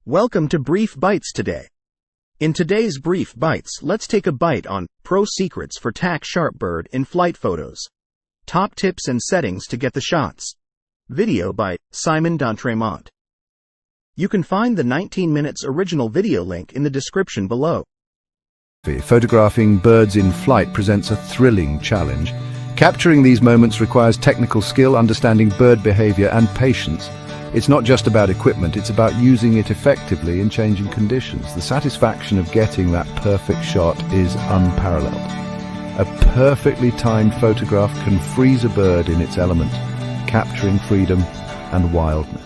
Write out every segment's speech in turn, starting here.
Welcome to Brief Bites today. In today's Brief Bites, let's take a bite on Pro Secrets for TACK Sharp Bird in Flight Photos. Top Tips and Settings to Get the Shots. Video by Simon D'Entremont. You can find the 19 minutes original video link in the description below. Photographing birds in flight presents a thrilling challenge. Capturing these moments requires technical skill, understanding bird behavior, and patience. It's not just about equipment, it's about using it effectively in changing conditions. The satisfaction of getting that perfect shot is unparalleled. A perfectly timed photograph can freeze a bird in its element, capturing freedom and wildness.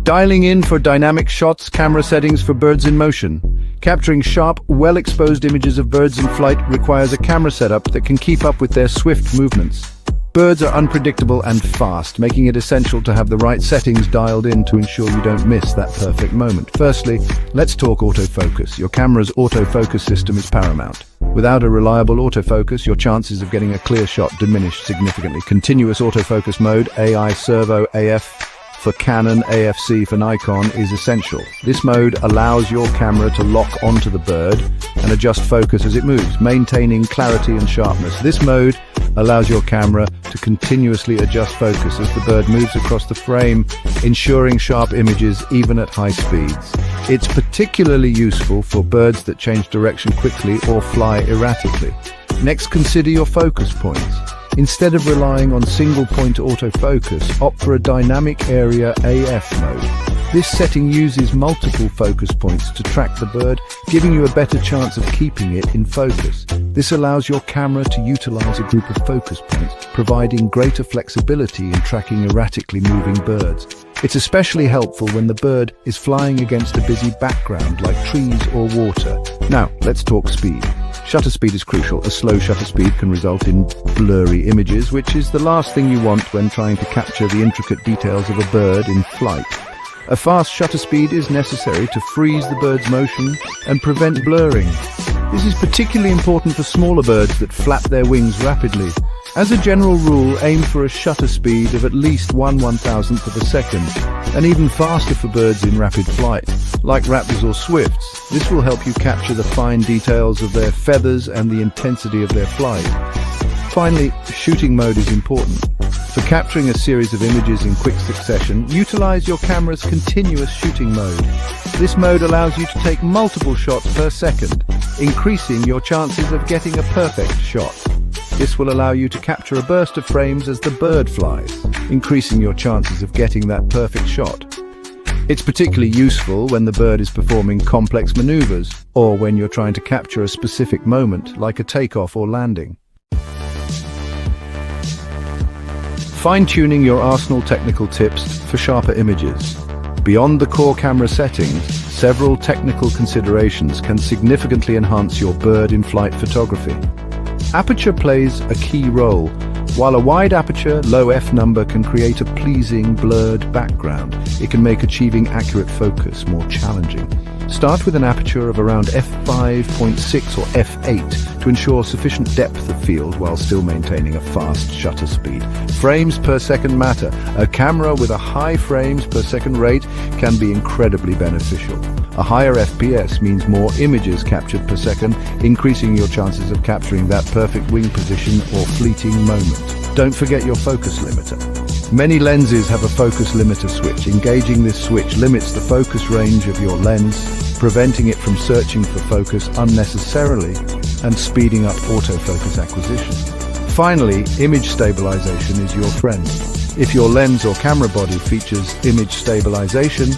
Dialing in for dynamic shots, camera settings for birds in motion. Capturing sharp, well-exposed images of birds in flight requires a camera setup that can keep up with their swift movements. Birds are unpredictable and fast, making it essential to have the right settings dialed in to ensure you don't miss that perfect moment. Firstly, let's talk autofocus. Your camera's autofocus system is paramount. Without a reliable autofocus, your chances of getting a clear shot diminish significantly. Continuous autofocus mode, AI Servo AF for Canon, AFC for Nikon, is essential. This mode allows your camera to lock onto the bird and adjust focus as it moves, maintaining clarity and sharpness. This mode allows your camera to continuously adjust focus as the bird moves across the frame, ensuring sharp images even at high speeds. It's particularly useful for birds that change direction quickly or fly erratically. Next, consider your focus points. Instead of relying on single-point autofocus, opt for a dynamic area AF mode. This setting uses multiple focus points to track the bird, giving you a better chance of keeping it in focus. This allows your camera to utilize a group of focus points, providing greater flexibility in tracking erratically moving birds. It's especially helpful when the bird is flying against a busy background like trees or water. Now, let's talk speed. Shutter speed is crucial. A slow shutter speed can result in blurry images, which is the last thing you want when trying to capture the intricate details of a bird in flight. A fast shutter speed is necessary to freeze the bird's motion and prevent blurring. This is particularly important for smaller birds that flap their wings rapidly. As a general rule, aim for a shutter speed of at least 1/1000th of a second, and even faster for birds in rapid flight, like raptors or swifts. This will help you capture the fine details of their feathers and the intensity of their flight. Finally, shooting mode is important. For capturing a series of images in quick succession, utilize your camera's continuous shooting mode. This mode allows you to take multiple shots per second, increasing your chances of getting a perfect shot. This will allow you to capture a burst of frames as the bird flies, increasing your chances of getting that perfect shot. It's particularly useful when the bird is performing complex maneuvers, or when you're trying to capture a specific moment, like a takeoff or landing. Fine-tuning your arsenal technical tips for sharper images. Beyond the core camera settings, several technical considerations can significantly enhance your bird-in-flight photography. Aperture plays a key role. While a wide aperture, low f-number can create a pleasing, blurred background, it can make achieving accurate focus more challenging. Start with an aperture of around f5.6 or f8 to ensure sufficient depth of field while still maintaining a fast shutter speed. Frames per second matter. A camera with a high frames per second rate can be incredibly beneficial. A higher FPS means more images captured per second, increasing your chances of capturing that perfect wing position or fleeting moment. Don't forget your focus limiter. Many lenses have a focus limiter switch. Engaging this switch limits the focus range of your lens, preventing it from searching for focus unnecessarily and speeding up autofocus acquisition. Finally, image stabilization is your friend. If your lens or camera body features image stabilization,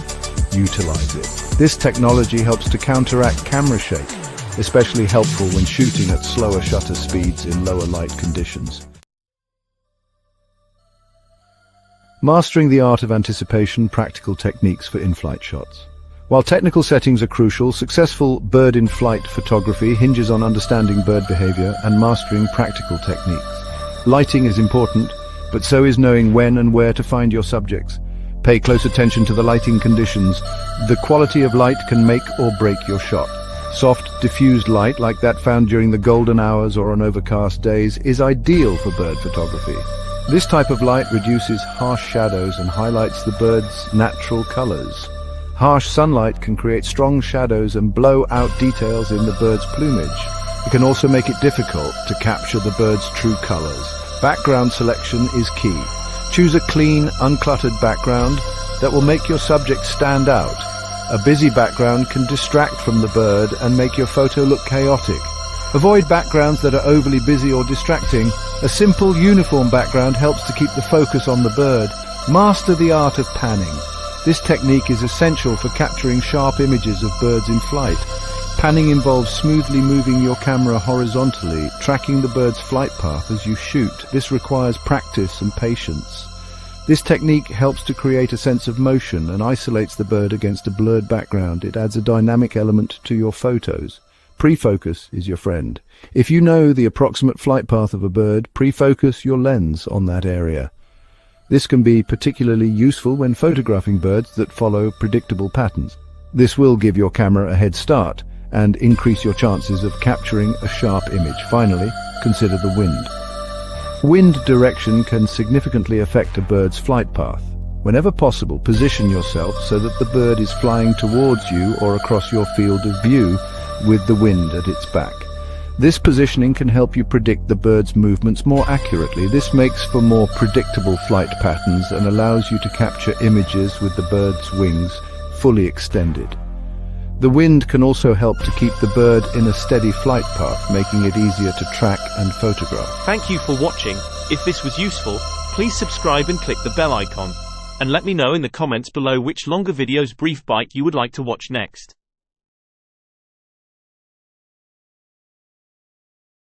utilize it. This technology helps to counteract camera shake, especially helpful when shooting at slower shutter speeds in lower light conditions. Mastering the art of anticipation, practical techniques for in-flight shots. While technical settings are crucial, successful bird-in-flight photography hinges on understanding bird behavior and mastering practical techniques. Lighting is important, but so is knowing when and where to find your subjects. Pay close attention to the lighting conditions. The quality of light can make or break your shot. Soft, diffused light, like that found during the golden hours or on overcast days, is ideal for bird photography. This type of light reduces harsh shadows and highlights the bird's natural colors. Harsh sunlight can create strong shadows and blow out details in the bird's plumage. It can also make it difficult to capture the bird's true colors. Background selection is key. Choose a clean, uncluttered background that will make your subject stand out. A busy background can distract from the bird and make your photo look chaotic. Avoid backgrounds that are overly busy or distracting. A simple, uniform background helps to keep the focus on the bird. Master the art of panning. This technique is essential for capturing sharp images of birds in flight. Panning involves smoothly moving your camera horizontally, tracking the bird's flight path as you shoot. This requires practice and patience. This technique helps to create a sense of motion and isolates the bird against a blurred background. It adds a dynamic element to your photos. Pre-focus is your friend. If you know the approximate flight path of a bird, pre-focus your lens on that area. This can be particularly useful when photographing birds that follow predictable patterns. This will give your camera a head start and increase your chances of capturing a sharp image. Finally, consider the wind. Wind direction can significantly affect a bird's flight path. Whenever possible, position yourself so that the bird is flying towards you or across your field of view with the wind at its back. This positioning can help you predict the bird's movements more accurately. This makes for more predictable flight patterns and allows you to capture images with the bird's wings fully extended. The wind can also help to keep the bird in a steady flight path, making it easier to track and photograph. Thank you for watching. If this was useful, please subscribe and click the bell icon. And let me know in the comments below which longer videos brief bite you would like to watch next.